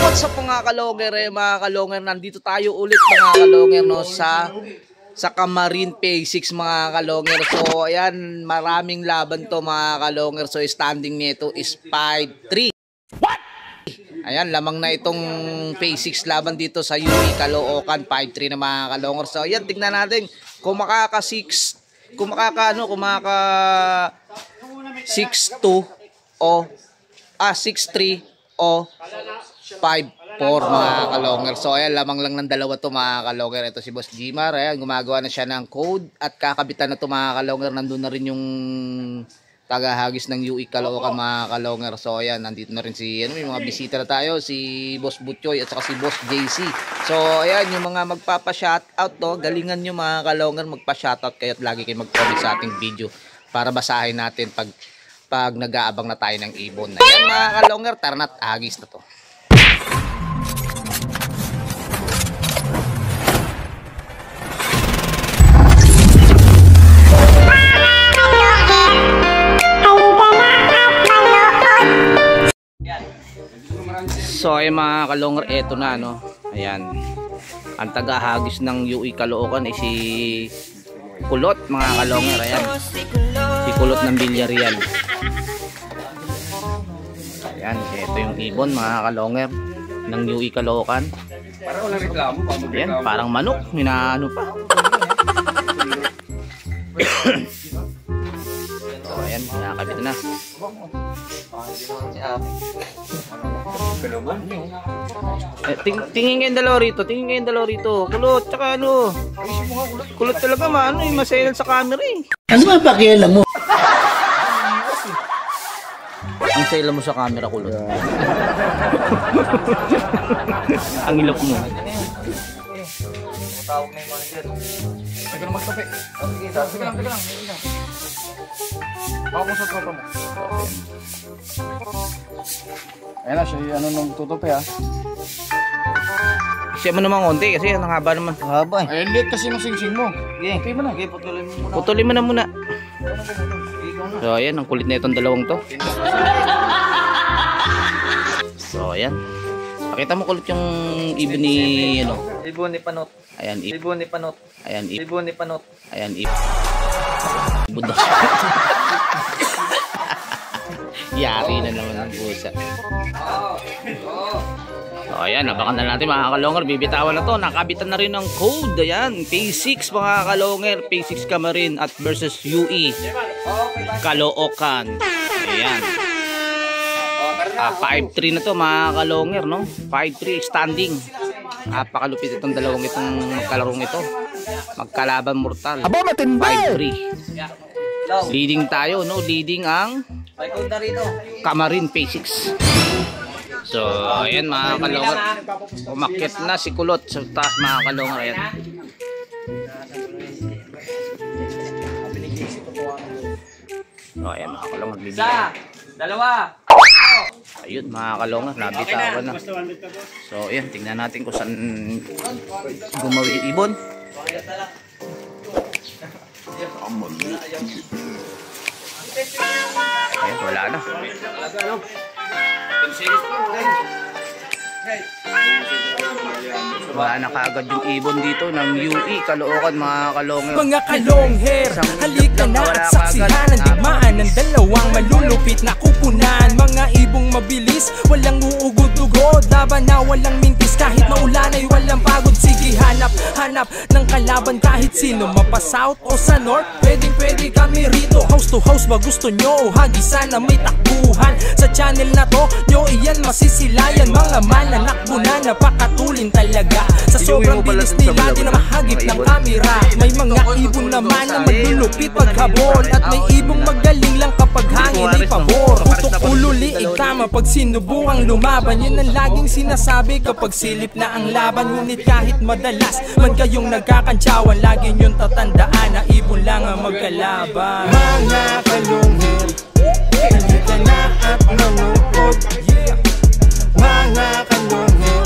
What's up mga kalonger, mga kalonger, nandito tayo ulit mga kalonger no sa Camarin Phase 6 mga kalonger. So ayan, maraming laban to mga kalonger. So standing nito is 5-3. What? Ayan, lamang na itong Phase 6 laban dito sa UE Caloocan, 5-3 na mga kalonger. So ayan, tignan natin kung makaka 6 o 6-3 o 5-4 mga kalonger. So ayan, lamang lang ng dalawa to mga kalonger. Ito si Boss Jimar, ayan, gumagawa na siya ng code at kakabitan na to mga kalonger. Nandun na rin yung tagahagis ng UE Caloocan mga kalonger. So ayan, nandito na rin si may mga bisita na tayo, si Boss Butchoy at saka si Boss JC. So ayan, yung mga magpapa-shoutout to, galingan nyo mga kalonger, magpa-shoutout kayo at lagi kayo mag-comment sa ating video para basahin natin pag nag-aabang na tayo ng ibon. Ayan mga kalonger, tara na't agis na to. So ay mga kalonger, eto na no. Ayan, ang tagahagis ng UE Caloocan ay si Kulot mga kalonger. Ayan, si Kulot ng Villarreal. Ayan, ito yung ibon mga kalonger ng UE Caloocan. Parang walang reklamo pa. Ayan, parang manok, hinaano pa. So ayan, nakakabit na. Tingin kayong dalawa rito, Kulot, tsaka ano, Kulot talaga masayalan sa camera eh. Ano ba pakialam mo? Ang sayalan mo sa camera, Kulot. Ang ilok mo. Tawag na yung manager. Huwag ka na magtabi. Sige lang. Baka mo sa tropa mo. Ayan na siya, nung tutupi ha. Siya mo naman konti kasi ang haba naman. Haba eh. Ay, late kasi ng sing-sing mo. Okay mo na. Putulin mo na muna. So ayan, ang kulit na itong dalawang to. So ayan, pakita mo kulit yung ibon ni ano. Ibon ni Panot. Ayan, Ibon ni Panot. Ayan, Ibon ni Panot. ayan, ibon daw. Yari na naman ang pusa. So ayan, abangan na natin mga kalonger. Bibitawan na to, nakabitan na rin ng code. Ayan, Phase 6 mga kalonger. Phase 6 Camarin at versus UE Caloocan. Ayan, 5-3 na to mga kalonger, no? 5-3 standing. Napakalupit itong dalawang itong magkalarong ito. Magkalaban mortal. 5-3. Leading tayo, no? Leading ang Camarin Phase 6. So ayan mga kalonger, umakyat na si Kulot sa taas mga kalonger. Ayan. So ayan mga kalonger, Isa, dalawa. ayun mga kalonger, nabitawan na. So ayan, tingnan natin kung saan gumawi ibon. Ayan, wala na. Wala na kaagad yung ibon dito ng UE Caloocan mga kalonger. Mga kalongher, halika na at saksihan ang digmaan ng dalawang malulupit na kupunan. Mga ibong mabilis, walang uugod-ugod, laban na walang mintis. Kahit maulan ay walang pagod. Sige, hanap ng kalaban kahit sino. Mapa south o sa north, pwede kami rito. House to house ba gusto nyo? Hagisan na may takbuhan. Sa channel na to, nyo iyan masisilayan. Mga mananakbo na napakatulin talaga. Sa sobrang bilis nila, di na mahagip ng kamera. May mga ibon naman na maglulupit paghabol. At may ibong magaling lang kapag hangin ay pabor. Putok ulo, liig tama pag sinubukang lumaban. Yun ang laging sinasabi kapag silip na ang laban. Ngunit kahit madalas man kayong nagkakantsawan, lagi nyong tatandaan na ibon lang ang magkalaban. Mga kalungher, halika na at manood. Mga kalungher,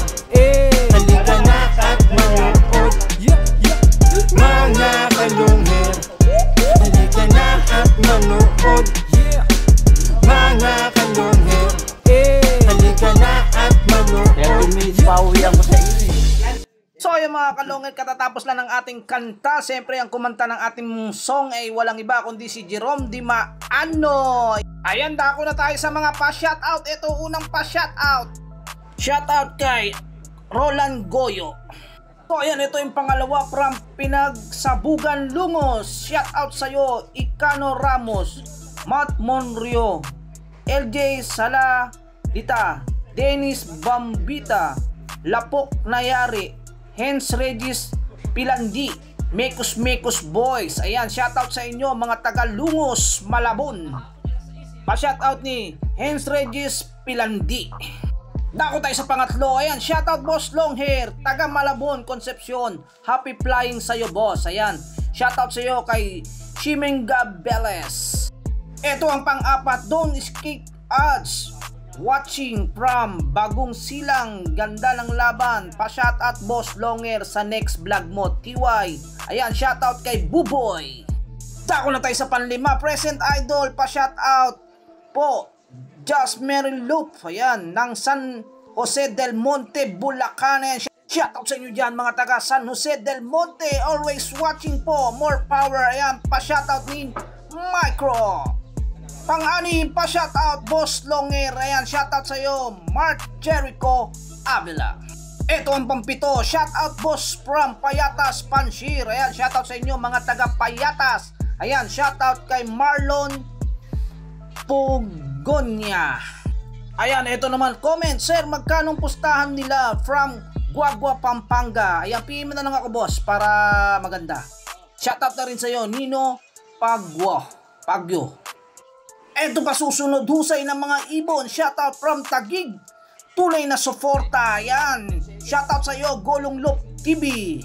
halika na at manood. Mga kalungher, halika na at manood. Mga kalungher, halika na at manood. Pauwihan ko sa iyo eh. So yung mga kalongger, katatapos lang ng ating kanta. Siyempre ang kumanta ng ating song ay walang iba kundi si Jerome Di Maano. Ayan, dako na tayo sa mga pa-shoutout. Ito unang pa-shoutout. Shoutout kay Roland Goyo. So ayan, ito yung pangalawa from Pinagsabugan Lungos. Shoutout sa'yo Icano Ramos, Matt Monrio, LJ Saladita, Dennis Bambita, Lapok Nayari, Hens Regis Pilandi, Mekus Boys. Ayan, shoutout sa inyo mga taga Lungos, Malabon. Pa-shoutout ni Hens Regis Pilandi. Dako tayo sa pangatlo. Ayan, shoutout Boss Longhair, taga Malabon, Concepcion. Happy flying sa'yo, boss. Ayan, shoutout sa'yo kay Shimenga Beles. Ito ang pang-apat, Don't Skate Ads. Watching from Bagong Silang, ganda ng laban. Pa-shoutout Boss Longer sa next vlog mo, TY. Ayan, shoutout kay Buboy. Dako na tayo sa panlima, Present Idol. Pa-shoutout po Just Mary Loop, ayan, ng San Jose del Monte, Bulacan. Ayan, shoutout sa inyo dyan mga taga San Jose del Monte. Always watching po, more power. Ayan, pa-shoutout ni Micro. Pang-anim, pa-shoutout Boss Longer. Ayan, shoutout sa iyo Mark Jericho Avila. Ito ang pampito, shoutout Boss from Payatas, Panshir. Ayan, shoutout sa inyo mga taga Payatas. Ayan, shoutout kay Marlon Pugonya. Ayan, ito naman comment, sir, magkanong pustahan nila from Guagua, Pampanga? Ayan, PM na lang ako, boss, para maganda. Shoutout na rin sa iyo Nino Pagyo. Eto pa susunod, husay ng mga ibon. Shoutout from Taguig, tunay na suporta. Ayan, shoutout sa iyo Golong Lop TV.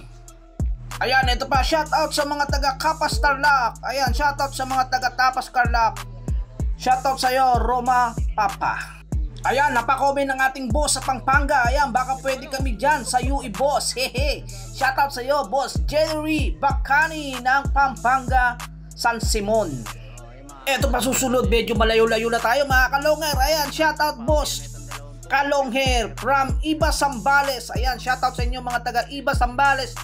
Ayan, ito pa, shoutout sa mga taga Kapas Tarlac. Ayan, shoutout sa mga taga Tapas Tarlac. Shoutout sa iyo Roma Papa. Ayan, napakomen ng ating boss sa Pampanga. Ayan, baka pwede kami dyan sa UE boss. Hehe. Shoutout sa iyo Boss Jerry Bacani ng Pampanga, San Simon. Eto pa susunod, medyo malayo-layo na tayo mga kalongher. Ayan, shoutout Boss Kalongher from Iba Sambales. Ayan, shoutout sa inyo mga taga Iba Sambales.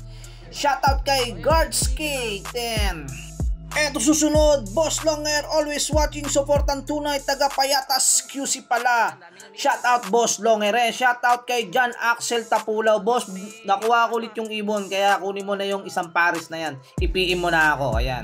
Shoutout kay Guardski 10. Eto susunod, Boss Longher, always watching, supportan tunay, taga Payatas QC pala. Shoutout Boss Longher. Shoutout kay John Axel Tapulaw. Boss, nakuha ko ulit yung ibon, kaya kunin mo na yung isang pares na yan. I-PM mo na ako. Ayan.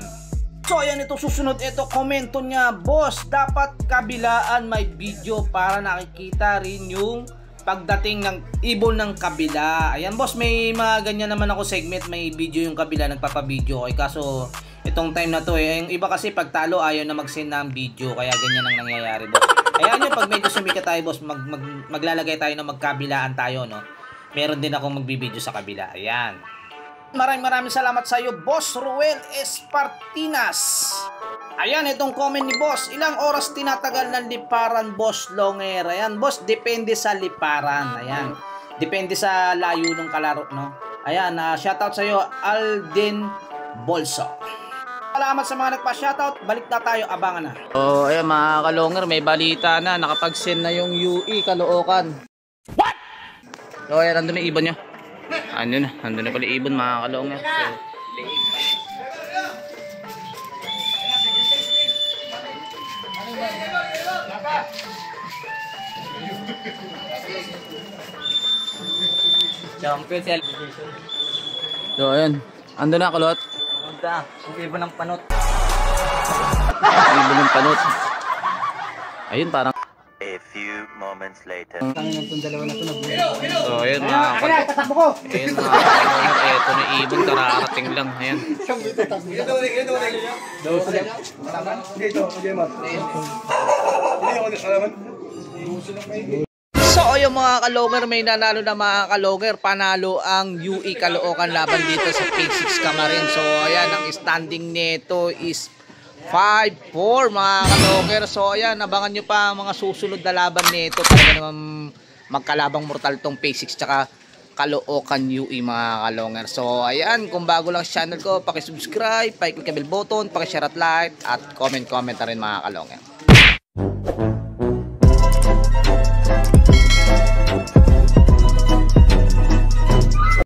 So ayan, ito susunod, ito komento niya, boss, dapat kabilaan may video para nakikita rin yung pagdating ng ibon ng kabila. Ayan boss, may mga ganyan naman ako segment, may video yung kabila, nagpapabideo. Okay, kaso itong time na to yung iba kasi pag talo ayaw na mag-send ng video, kaya ganyan ang nangyayari boss. Kaya nyo, pag medyo sumikat tayo boss, maglalagay tayo na magkabilaan tayo, no? Meron din akong magbibideo sa kabila. Ayan. Maraming salamat sa iyo, Boss Ruel Espartinas. Ayan, itong comment ni Boss. Ilang oras tinatagal ng liparan, Boss Longher? Ayan, Boss, depende sa liparan. Ayan, depende sa layo ng kalaro, no? Ayan, shoutout sa iyo, Alden Bolso. Salamat sa mga nagpa-shoutout. Balik na tayo, abangan na. Oh, ayan mga kalongger, may balita na. Nakapag-send na yung UE Caloocan. What? So, ayan, nandun na ibon nyo. Andun na pala ibon mga kalongger. Champion sa So, ayan. Andun na kalot. Punta, ibon ng panot. Ibon ng panot. Ayun, parang A few moments later. Tangin ng dalawa na to na buhay. so, ayun mga kalongger. Ayun mga kalongger. Eto na ibon, kararating lang. Ayan. So yung mga kalongger, may nanalo na mga kalongger. Panalo ang UE Caloocan laban dito sa Page 6 Camarin. So ayan, ang standing nito is 5-4 mga kalongger. So ayan, abangan nyo pa mga susunod na laban nito. Talaga naman magkalabang mortal tong Page 6 tsaka Caloocan UE mga kalongger. So ayan, kung bago lang sa channel ko, pakisubscribe, pakiclick ang bell button, pakishare at like, at comment na rin mga kalongger.